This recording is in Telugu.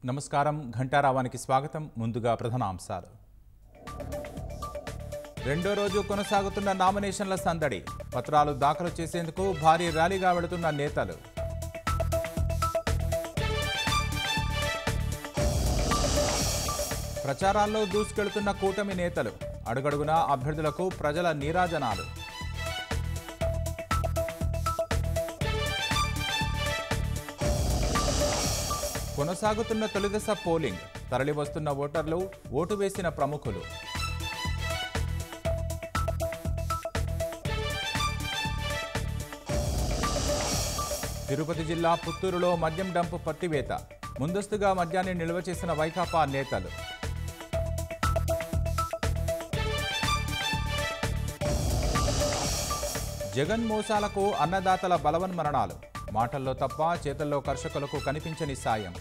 నమస్కారం ఘంటారావానికి స్వాగతం. ముందుగా ప్రధానాంశాలు. రెండో రోజు కొనసాగుతున్న నామినేషన్ల సందడి. పత్రాలు దాఖలు చేసేందుకు భారీ ర్యాలీగా వెళుతున్న నేతలు. ప్రచారాల్లో దూసుకెళ్తున్న కూటమి నేతలు. అడుగడుగునా అభ్యర్థులకు ప్రజల నీరాజనాలు. కొనసాగుతున్న తొలిదశ పోలింగ్. తరలివస్తున్న ఓటర్లు, ఓటు వేసిన ప్రముఖులు. తిరుపతి జిల్లా పుత్తూరులో మద్యం డంపు పట్టివేత. ముందస్తుగా మద్యాన్ని నిల్వ చేసిన వైకాపా నేతలు. జగన్ మోసాలకు అన్నదాతల బలవన్మరణాలు. మాటల్లో తప్ప చేతల్లో కర్షకులకు కనిపించని సాయం.